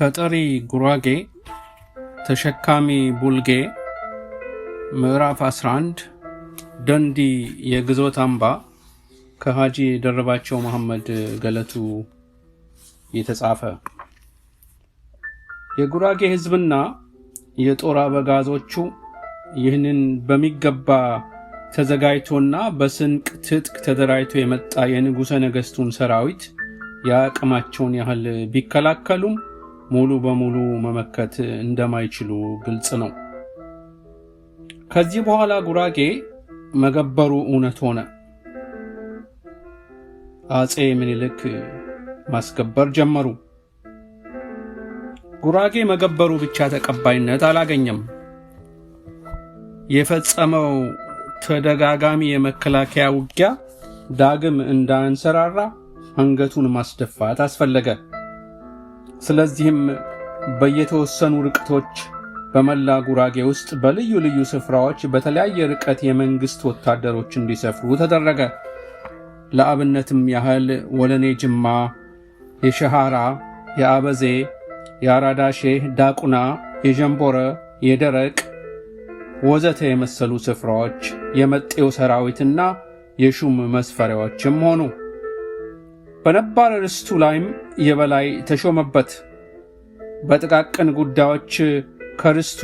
ተጠሪ ጉራጌ ተሸካሚ ቡልጌ ምዕራፍ 11 ደንዲ የግዞት አምባ ከሃጂ ደረባቸው መሐመድ ገለቱ የተጻፈ። የጉራጌ ህዝብና የጦር አበጋዞቹ ይህንን በሚገባ ተዘጋጅቶና በስንቅ ትጥቅ ተደራጅቶ የመጣ የንጉሠ ነገሥቱን ሰራዊት ያቅማቸውን ያህል ቢከላከሉም ሙሉ በሙሉ መመከት እንደማይችሉ ግልጽ ነው። ከዚህ በኋላ ጉራጌ መገበሩ እውነት ሆነ። አጼ ምኒልክ ማስገበር ጀመሩ። ጉራጌ መገበሩ ብቻ ተቀባይነት አላገኘም። የፈጸመው ተደጋጋሚ የመከላከያ ውጊያ ዳግም እንዳንሰራራ አንገቱን ማስደፋት አስፈለገ። ስለዚህም በየተወሰኑ ርቀቶች በመላ ጉራጌ ውስጥ በልዩ ልዩ ስፍራዎች በተለያየ ርቀት የመንግስት ወታደሮች እንዲሰፍሩ ተደረገ። ለአብነትም ያህል ወለኔ ጅማ፣ የሸሃራ፣ የአበዜ፣ የአራዳሼ፣ ዳቁና፣ የጀንቦረ፣ የደረቅ ወዘተ የመሰሉ ስፍራዎች የመጤው ሰራዊትና የሹም መስፈሪያዎችም ሆኑ። በነባር ርስቱ ላይም የበላይ ተሾመበት። በጥቃቅን ጉዳዮች ከርስቱ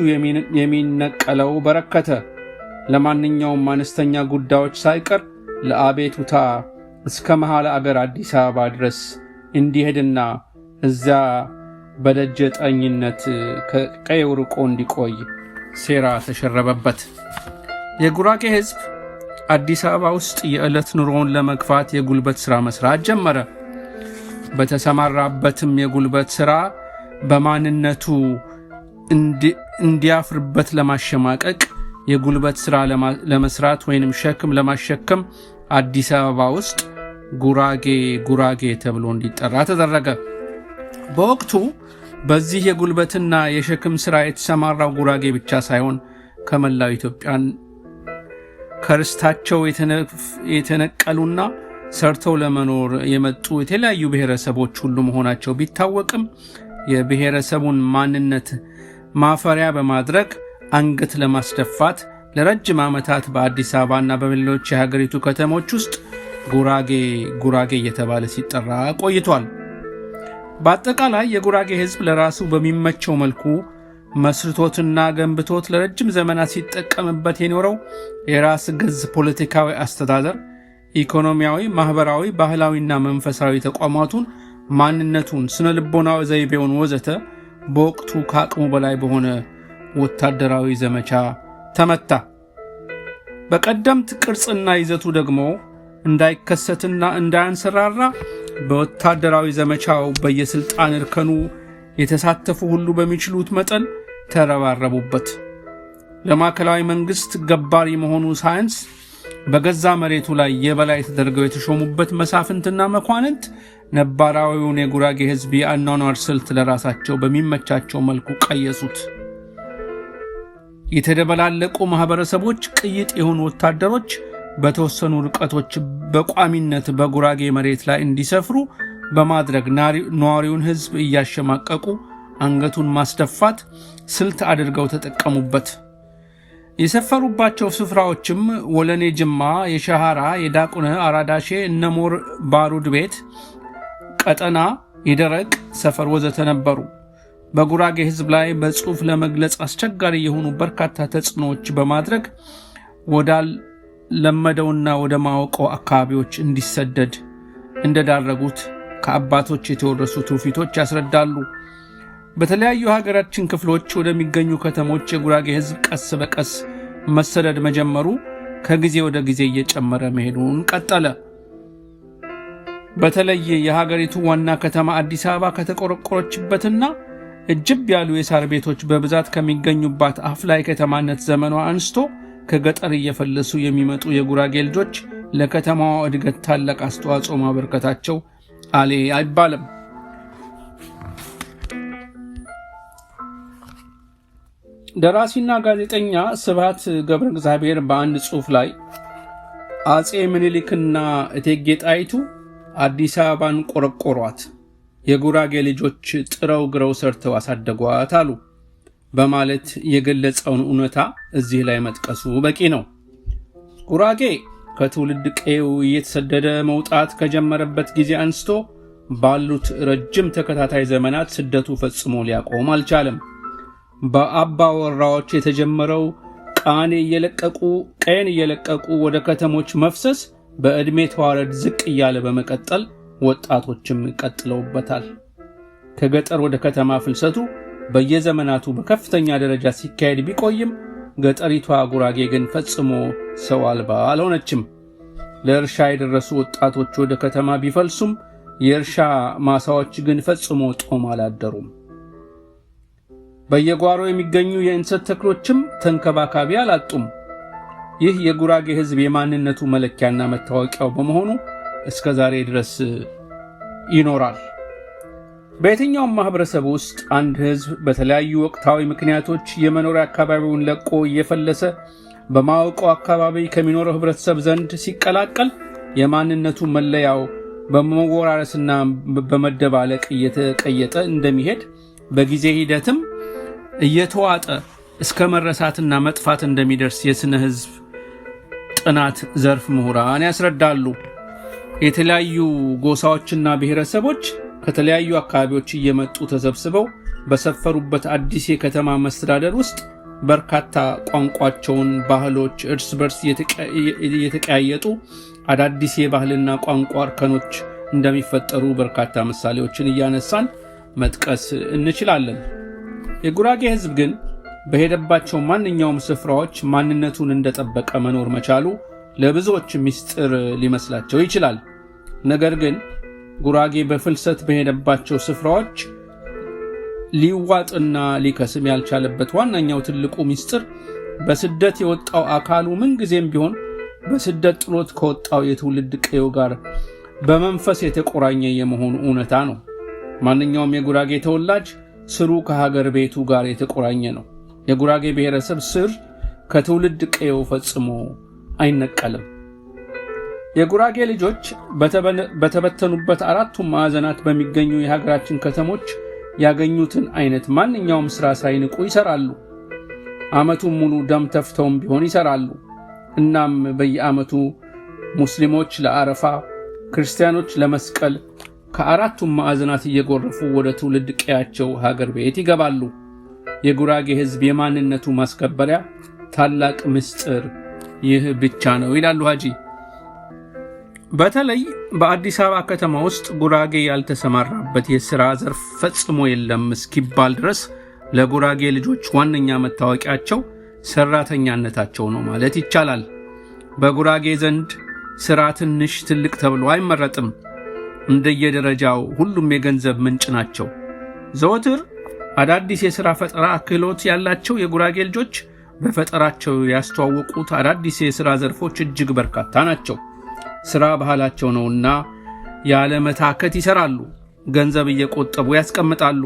የሚነቀለው በረከተ። ለማንኛውም አነስተኛ ጉዳዮች ሳይቀር ለአቤቱታ እስከ መሃል አገር አዲስ አበባ ድረስ እንዲሄድና እዚያ በደጀ ጠኝነት ከቀየው ርቆ እንዲቆይ ሴራ ተሸረበበት። የጉራጌ ህዝብ አዲስ አበባ ውስጥ የዕለት ኑሮውን ለመግፋት የጉልበት ሥራ መስራት ጀመረ። በተሰማራበትም የጉልበት ሥራ በማንነቱ እንዲያፍርበት ለማሸማቀቅ የጉልበት ሥራ ለመስራት ወይንም ሸክም ለማሸከም አዲስ አበባ ውስጥ ጉራጌ ተብሎ እንዲጠራ ተደረገ። በወቅቱ በዚህ የጉልበትና የሸክም ሥራ የተሰማራው ጉራጌ ብቻ ሳይሆን ከመላው ኢትዮጵያን ከርስታቸው የተነቀሉና ሰርተው ለመኖር የመጡ የተለያዩ ብሔረሰቦች ሁሉ መሆናቸው ቢታወቅም የብሔረሰቡን ማንነት ማፈሪያ በማድረግ አንገት ለማስደፋት ለረጅም ዓመታት በአዲስ አበባና በሌሎች የሀገሪቱ ከተሞች ውስጥ ጉራጌ እየተባለ ሲጠራ ቆይቷል። በአጠቃላይ የጉራጌ ህዝብ ለራሱ በሚመቸው መልኩ መስርቶትና ገንብቶት ለረጅም ዘመናት ሲጠቀምበት የኖረው የራስ ገዝ ፖለቲካዊ አስተዳደር፣ ኢኮኖሚያዊ፣ ማህበራዊ፣ ባህላዊና መንፈሳዊ ተቋማቱን፣ ማንነቱን፣ ስነ ልቦናዊ ዘይቤውን ወዘተ በወቅቱ ከአቅሙ በላይ በሆነ ወታደራዊ ዘመቻ ተመታ። በቀደምት ቅርጽና ይዘቱ ደግሞ እንዳይከሰትና እንዳያንሰራራ በወታደራዊ ዘመቻው በየስልጣን እርከኑ የተሳተፉ ሁሉ በሚችሉት መጠን ተረባረቡበት። ለማዕከላዊ መንግስት ገባሪ መሆኑ ሳይንስ በገዛ መሬቱ ላይ የበላይ ተደርገው የተሾሙበት መሳፍንትና መኳንንት ነባራዊውን የጉራጌ ህዝብ የአኗኗር ስልት ለራሳቸው በሚመቻቸው መልኩ ቀየሱት። የተደበላለቁ ማህበረሰቦች ቅይጥ የሆኑ ወታደሮች በተወሰኑ ርቀቶች በቋሚነት በጉራጌ መሬት ላይ እንዲሰፍሩ በማድረግ ነዋሪውን ህዝብ እያሸማቀቁ አንገቱን ማስደፋት ስልት አድርገው ተጠቀሙበት። የሰፈሩባቸው ስፍራዎችም ወለኔ ጅማ፣ የሸሃራ፣ የዳቁነ፣ አራዳሼ፣ እነሞር ባሩድ ቤት፣ ቀጠና፣ የደረቅ ሰፈር ወዘተ ነበሩ። በጉራጌ ህዝብ ላይ በጽሑፍ ለመግለጽ አስቸጋሪ የሆኑ በርካታ ተጽዕኖዎች በማድረግ ወዳልለመደውና ወደ ማወቀው አካባቢዎች እንዲሰደድ እንደዳረጉት ከአባቶች የተወረሱ ትውፊቶች ያስረዳሉ። በተለያዩ ሀገራችን ክፍሎች ወደሚገኙ ከተሞች የጉራጌ ህዝብ ቀስ በቀስ መሰደድ መጀመሩ ከጊዜ ወደ ጊዜ እየጨመረ መሄዱን ቀጠለ። በተለይ የሀገሪቱ ዋና ከተማ አዲስ አበባ ከተቆረቆረችበትና እጅብ ያሉ የሳር ቤቶች በብዛት ከሚገኙባት አፍላይ ከተማነት ዘመኗ አንስቶ ከገጠር እየፈለሱ የሚመጡ የጉራጌ ልጆች ለከተማዋ እድገት ታላቅ አስተዋጽኦ ማበርከታቸው አሌ አይባልም። ደራሲና ጋዜጠኛ ስብሐት ገብረ እግዚአብሔር በአንድ ጽሑፍ ላይ አጼ ምኒልክና እቴጌ ጣይቱ አዲስ አበባን ቆረቆሯት የጉራጌ ልጆች ጥረው ግረው ሰርተው አሳደጓት አሉ በማለት የገለጸውን እውነታ እዚህ ላይ መጥቀሱ በቂ ነው። ጉራጌ ከትውልድ ቀዬው እየተሰደደ መውጣት ከጀመረበት ጊዜ አንስቶ ባሉት ረጅም ተከታታይ ዘመናት ስደቱ ፈጽሞ ሊያቆም አልቻለም። በአባወራዎች የተጀመረው ቀየን እየለቀቁ ወደ ከተሞች መፍሰስ በዕድሜ ተዋረድ ዝቅ እያለ በመቀጠል ወጣቶችም ቀጥለውበታል። ከገጠር ወደ ከተማ ፍልሰቱ በየዘመናቱ በከፍተኛ ደረጃ ሲካሄድ ቢቆይም ገጠሪቷ ጉራጌ ግን ፈጽሞ ሰው አልባ አልሆነችም። ለእርሻ የደረሱ ወጣቶች ወደ ከተማ ቢፈልሱም የእርሻ ማሳዎች ግን ፈጽሞ ጦም አላደሩም። በየጓሮ የሚገኙ የእንሰት ተክሎችም ተንከባካቢ አላጡም። ይህ የጉራጌ ሕዝብ የማንነቱ መለኪያና መታወቂያው በመሆኑ እስከ ዛሬ ድረስ ይኖራል። በየትኛውም ማህበረሰብ ውስጥ አንድ ሕዝብ በተለያዩ ወቅታዊ ምክንያቶች የመኖሪያ አካባቢውን ለቆ እየፈለሰ በማወቀው አካባቢ ከሚኖረው ህብረተሰብ ዘንድ ሲቀላቀል የማንነቱ መለያው በመወራረስና በመደባለቅ እየተቀየጠ እንደሚሄድ በጊዜ ሂደትም እየተዋጠ እስከ መረሳትና መጥፋት እንደሚደርስ የስነ ህዝብ ጥናት ዘርፍ ምሁራን ያስረዳሉ። የተለያዩ ጎሳዎችና ብሔረሰቦች ከተለያዩ አካባቢዎች እየመጡ ተሰብስበው በሰፈሩበት አዲስ የከተማ መስተዳደር ውስጥ በርካታ ቋንቋቸውን፣ ባህሎች እርስ በርስ እየተቀያየጡ አዳዲስ የባህልና ቋንቋ እርከኖች እንደሚፈጠሩ በርካታ ምሳሌዎችን እያነሳን መጥቀስ እንችላለን። የጉራጌ ህዝብ ግን በሄደባቸው ማንኛውም ስፍራዎች ማንነቱን እንደጠበቀ መኖር መቻሉ ለብዙዎች ምስጢር ሊመስላቸው ይችላል። ነገር ግን ጉራጌ በፍልሰት በሄደባቸው ስፍራዎች ሊዋጥና ሊከስም ያልቻለበት ዋናኛው ትልቁ ምስጢር በስደት የወጣው አካሉ ምንጊዜም ቢሆን በስደት ጥሎት ከወጣው የትውልድ ቀዬው ጋር በመንፈስ የተቆራኘ የመሆኑ እውነታ ነው። ማንኛውም የጉራጌ ተወላጅ ስሩ ከሀገር ቤቱ ጋር የተቆራኘ ነው። የጉራጌ ብሔረሰብ ስር ከትውልድ ቀዬው ፈጽሞ አይነቀልም። የጉራጌ ልጆች በተበተኑበት አራቱም ማዕዘናት በሚገኙ የሀገራችን ከተሞች ያገኙትን አይነት ማንኛውም ስራ ሳይንቁ ይሰራሉ። ዓመቱን ሙሉ ደም ተፍተውም ቢሆን ይሰራሉ። እናም በየዓመቱ ሙስሊሞች ለአረፋ፣ ክርስቲያኖች ለመስቀል ከአራቱም ማዕዘናት እየጎረፉ ወደ ትውልድ ቀያቸው ሀገር ቤት ይገባሉ። የጉራጌ ህዝብ የማንነቱ ማስከበሪያ ታላቅ ምስጢር ይህ ብቻ ነው ይላሉ ሀጂ። በተለይ በአዲስ አበባ ከተማ ውስጥ ጉራጌ ያልተሰማራበት የሥራ ዘርፍ ፈጽሞ የለም እስኪባል ድረስ ለጉራጌ ልጆች ዋነኛ መታወቂያቸው ሰራተኛነታቸው ነው ማለት ይቻላል። በጉራጌ ዘንድ ሥራ ትንሽ ትልቅ ተብሎ አይመረጥም። እንደየደረጃው ሁሉም የገንዘብ ምንጭ ናቸው። ዘወትር አዳዲስ የሥራ ፈጠራ ክህሎት ያላቸው የጉራጌ ልጆች በፈጠራቸው ያስተዋወቁት አዳዲስ የሥራ ዘርፎች እጅግ በርካታ ናቸው። ሥራ ባህላቸው ነውና ያለ መታከት ይሰራሉ። ገንዘብ እየቆጠቡ ያስቀምጣሉ።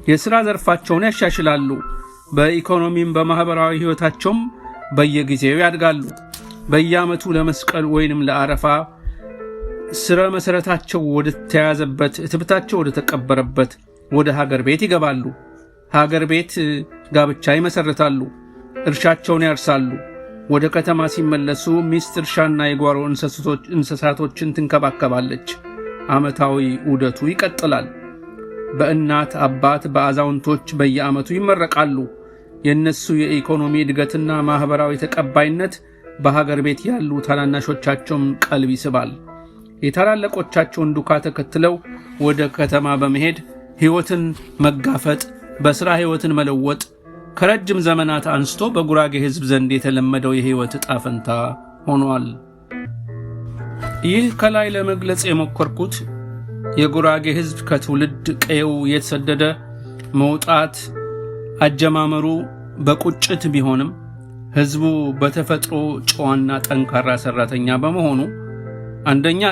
የሥራ ዘርፋቸውን ያሻሽላሉ። በኢኮኖሚም በማህበራዊ ሕይወታቸውም በየጊዜው ያድጋሉ። በየዓመቱ ለመስቀል ወይንም ለአረፋ ስረ መሰረታቸው ወደ ተያዘበት እትብታቸው ወደ ተቀበረበት ወደ ሀገር ቤት ይገባሉ። ሀገር ቤት ጋብቻ ይመሰርታሉ። እርሻቸውን ያርሳሉ። ወደ ከተማ ሲመለሱ ሚስት እርሻና የጓሮ እንስሳቶችን ትንከባከባለች። ዓመታዊ ዑደቱ ይቀጥላል። በእናት አባት በአዛውንቶች በየዓመቱ ይመረቃሉ። የነሱ የኢኮኖሚ እድገትና ማህበራዊ ተቀባይነት በሀገር ቤት ያሉ ታናናሾቻቸውን ቀልብ ይስባል። የታላላቆቻቸውን ዱካ ተከትለው ወደ ከተማ በመሄድ ሕይወትን መጋፈጥ፣ በሥራ ሕይወትን መለወጥ ከረጅም ዘመናት አንስቶ በጉራጌ ሕዝብ ዘንድ የተለመደው የሕይወት ዕጣ ፈንታ ሆኗል። ይህ ከላይ ለመግለጽ የሞከርኩት የጉራጌ ሕዝብ ከትውልድ ቀዬው የተሰደደ መውጣት አጀማመሩ በቁጭት ቢሆንም ሕዝቡ በተፈጥሮ ጨዋና ጠንካራ ሰራተኛ በመሆኑ አንደኛ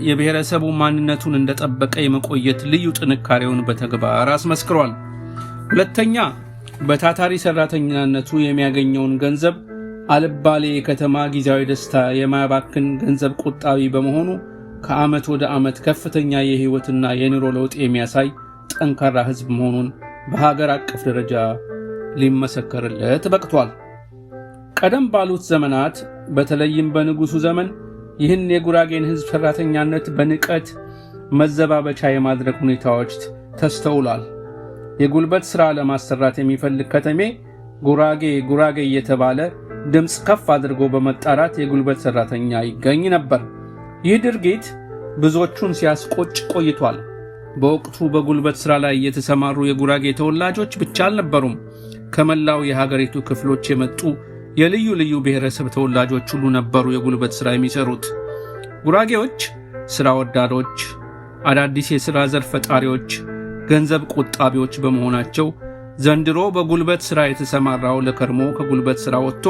የብሔረሰቡ ማንነቱን እንደጠበቀ የመቆየት ልዩ ጥንካሬውን በተግባር አስመስክሯል። ሁለተኛ በታታሪ ሰራተኛነቱ የሚያገኘውን ገንዘብ አልባሌ የከተማ ጊዜያዊ ደስታ የማያባክን ገንዘብ ቆጣቢ በመሆኑ ከዓመት ወደ ዓመት ከፍተኛ የህይወትና የኑሮ ለውጥ የሚያሳይ ጠንካራ ህዝብ መሆኑን በሀገር አቀፍ ደረጃ ሊመሰከርለት በቅቷል። ቀደም ባሉት ዘመናት በተለይም በንጉሱ ዘመን ይህን የጉራጌን ህዝብ ሰራተኛነት በንቀት መዘባበቻ የማድረግ ሁኔታዎች ተስተውሏል። የጉልበት ሥራ ለማሰራት የሚፈልግ ከተሜ ጉራጌ እየተባለ ድምፅ ከፍ አድርጎ በመጣራት የጉልበት ሰራተኛ ይገኝ ነበር። ይህ ድርጊት ብዙዎቹን ሲያስቆጭ ቆይቷል። በወቅቱ በጉልበት ሥራ ላይ የተሰማሩ የጉራጌ ተወላጆች ብቻ አልነበሩም። ከመላው የሀገሪቱ ክፍሎች የመጡ የልዩ ልዩ ብሔረሰብ ተወላጆች ሁሉ ነበሩ የጉልበት ሥራ የሚሰሩት። ጉራጌዎች ሥራ ወዳዶች፣ አዳዲስ የሥራ ዘርፍ ፈጣሪዎች፣ ገንዘብ ቆጣቢዎች በመሆናቸው ዘንድሮ በጉልበት ሥራ የተሰማራው ለከርሞ ከጉልበት ሥራ ወጥቶ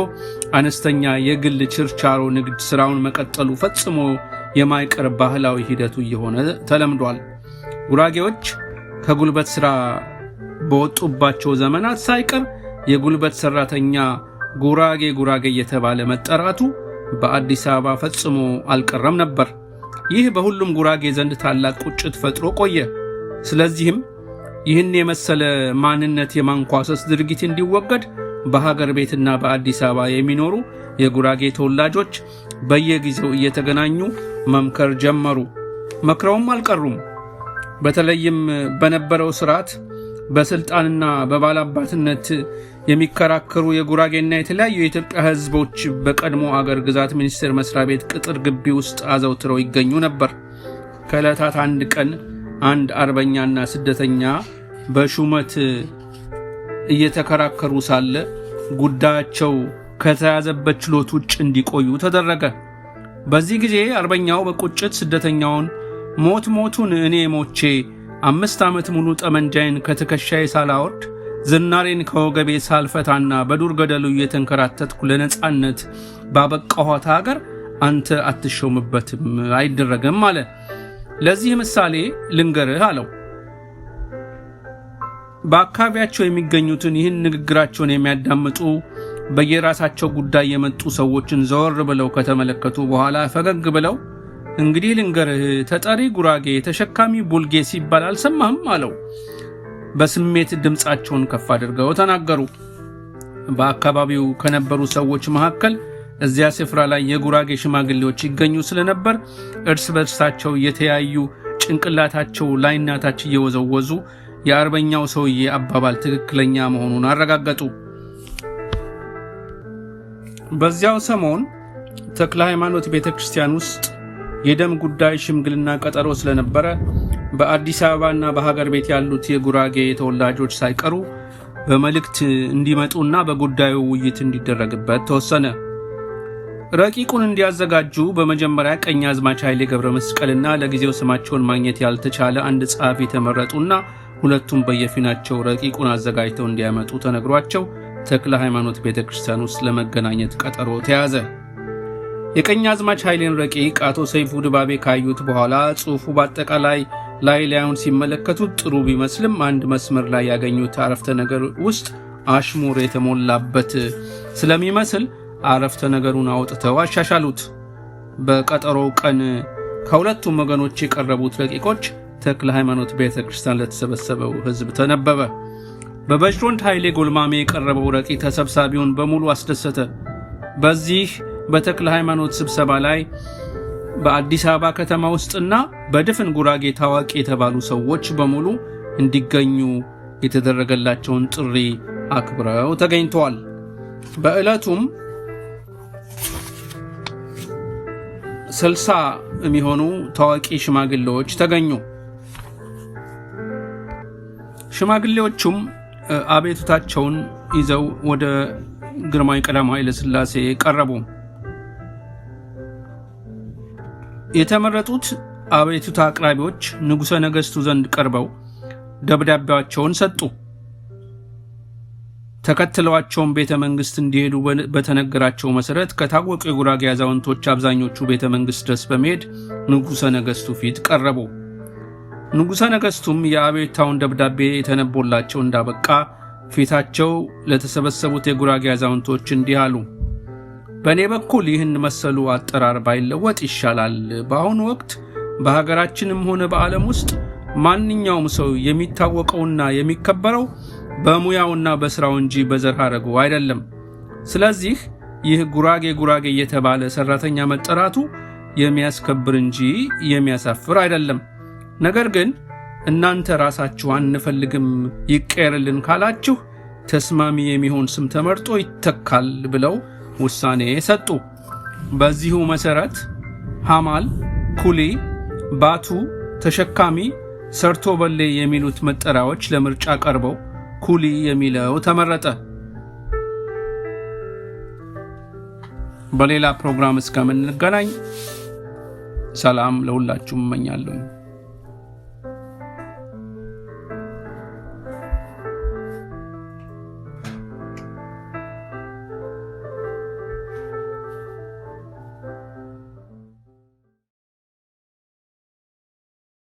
አነስተኛ የግል ችርቻሮ ንግድ ሥራውን መቀጠሉ ፈጽሞ የማይቀር ባህላዊ ሂደቱ እየሆነ ተለምዷል። ጉራጌዎች ከጉልበት ሥራ በወጡባቸው ዘመናት ሳይቀር የጉልበት ሠራተኛ ጉራጌ እየተባለ መጠራቱ በአዲስ አበባ ፈጽሞ አልቀረም ነበር። ይህ በሁሉም ጉራጌ ዘንድ ታላቅ ቁጭት ፈጥሮ ቆየ። ስለዚህም ይህን የመሰለ ማንነት የማንኳሰስ ድርጊት እንዲወገድ በሀገር ቤትና በአዲስ አበባ የሚኖሩ የጉራጌ ተወላጆች በየጊዜው እየተገናኙ መምከር ጀመሩ። መክረውም አልቀሩም። በተለይም በነበረው ስርዓት በስልጣንና በባላባትነት የሚከራከሩ የጉራጌና የተለያዩ የኢትዮጵያ ሕዝቦች በቀድሞ አገር ግዛት ሚኒስቴር መስሪያ ቤት ቅጥር ግቢ ውስጥ አዘውትረው ይገኙ ነበር። ከዕለታት አንድ ቀን አንድ አርበኛና ስደተኛ በሹመት እየተከራከሩ ሳለ ጉዳያቸው ከተያዘበት ችሎት ውጭ እንዲቆዩ ተደረገ። በዚህ ጊዜ አርበኛው በቁጭት ስደተኛውን ሞቱን እኔ ሞቼ 5 ዓመት ሙሉ ጠመንጃዬን ከትከሻዬ ሳላወርድ ዝናሬን ከወገቤ ሳልፈታና በዱር ገደሉ እየተንከራተትኩ ለነጻነት ባበቃኋት ሀገር አንተ አትሾምበትም፣ አይደረግም አለ። ለዚህ ምሳሌ ልንገርህ አለው። በአካባቢያቸው የሚገኙትን ይህን ንግግራቸውን የሚያዳምጡ በየራሳቸው ጉዳይ የመጡ ሰዎችን ዘወር ብለው ከተመለከቱ በኋላ ፈገግ ብለው እንግዲህ ልንገርህ፣ ተጠሪ ጉራጌ ተሸካሚ ቡልጌ ሲባል አልሰማህም አለው። በስሜት ድምፃቸውን ከፍ አድርገው ተናገሩ። በአካባቢው ከነበሩ ሰዎች መካከል እዚያ ስፍራ ላይ የጉራጌ ሽማግሌዎች ይገኙ ስለነበር እርስ በርሳቸው የተያዩ ጭንቅላታቸው ላይና ታች እየወዘወዙ የአርበኛው ሰውዬ አባባል ትክክለኛ መሆኑን አረጋገጡ። በዚያው ሰሞን ተክለ ሃይማኖት ቤተክርስቲያን ውስጥ የደም ጉዳይ ሽምግልና ቀጠሮ ስለነበረ በአዲስ አበባና በሀገር ቤት ያሉት የጉራጌ ተወላጆች ሳይቀሩ በመልእክት እንዲመጡና በጉዳዩ ውይይት እንዲደረግበት ተወሰነ። ረቂቁን እንዲያዘጋጁ በመጀመሪያ ቀኛዝማች ኃይሌ ገብረ መስቀልና ለጊዜው ስማቸውን ማግኘት ያልተቻለ አንድ ጸሐፊ ተመረጡና ሁለቱም በየፊናቸው ረቂቁን አዘጋጅተው እንዲያመጡ ተነግሯቸው ተክለ ሃይማኖት ቤተክርስቲያን ውስጥ ለመገናኘት ቀጠሮ ተያዘ። የቀኛዝማች ኃይሌን ረቂቅ አቶ ሰይፉ ድባቤ ካዩት በኋላ ጽሑፉ በአጠቃላይ ላዩን ሲመለከቱት ጥሩ ቢመስልም አንድ መስመር ላይ ያገኙት አረፍተ ነገር ውስጥ አሽሙር የተሞላበት ስለሚመስል አረፍተ ነገሩን አውጥተው አሻሻሉት። በቀጠሮው ቀን ከሁለቱም ወገኖች የቀረቡት ረቂቆች ተክለ ሃይማኖት ቤተክርስቲያን ለተሰበሰበው ሕዝብ ተነበበ። በበጅሮንድ ኃይሌ ጎልማሜ የቀረበው ረቂቅ ተሰብሳቢውን በሙሉ አስደሰተ። በዚህ በተክለ ሃይማኖት ስብሰባ ላይ በአዲስ አበባ ከተማ ውስጥና በድፍን ጉራጌ ታዋቂ የተባሉ ሰዎች በሙሉ እንዲገኙ የተደረገላቸውን ጥሪ አክብረው ተገኝተዋል። በዕለቱም 60 የሚሆኑ ታዋቂ ሽማግሌዎች ተገኙ። ሽማግሌዎቹም አቤቱታቸውን ይዘው ወደ ግርማዊ ቀዳማዊ ኃይለ ሥላሴ ቀረቡ። የተመረጡት አቤቱታ አቅራቢዎች ንጉሠ ነገሥቱ ዘንድ ቀርበው ደብዳቤያቸውን ሰጡ። ተከትለዋቸውም ቤተ መንግሥት እንዲሄዱ በተነገራቸው መሠረት ከታወቁ የጉራጌ አዛውንቶች አብዛኞቹ ቤተ መንግሥት ድረስ በመሄድ ንጉሠ ነገሥቱ ፊት ቀረቡ። ንጉሠ ነገሥቱም የአቤቱታውን ደብዳቤ የተነቦላቸው እንዳበቃ ፊታቸው ለተሰበሰቡት የጉራጌ አዛውንቶች እንዲህ አሉ። በእኔ በኩል ይህን መሰሉ አጠራር ባይለወጥ ይሻላል። በአሁኑ ወቅት በሀገራችንም ሆነ በዓለም ውስጥ ማንኛውም ሰው የሚታወቀውና የሚከበረው በሙያውና በስራው እንጂ በዘር ሐረጉ አይደለም። ስለዚህ ይህ ጉራጌ የተባለ ሰራተኛ መጠራቱ የሚያስከብር እንጂ የሚያሳፍር አይደለም። ነገር ግን እናንተ ራሳችሁ አንፈልግም ይቀየርልን ካላችሁ ተስማሚ የሚሆን ስም ተመርጦ ይተካል ብለው ውሳኔ ሰጡ። በዚሁ መሰረት ሐማል፣ ኩሊ፣ ባቱ፣ ተሸካሚ፣ ሰርቶ በሌ የሚሉት መጠሪያዎች ለምርጫ ቀርበው ኩሊ የሚለው ተመረጠ። በሌላ ፕሮግራም እስከምንገናኝ ሰላም ለሁላችሁም እመኛለሁ።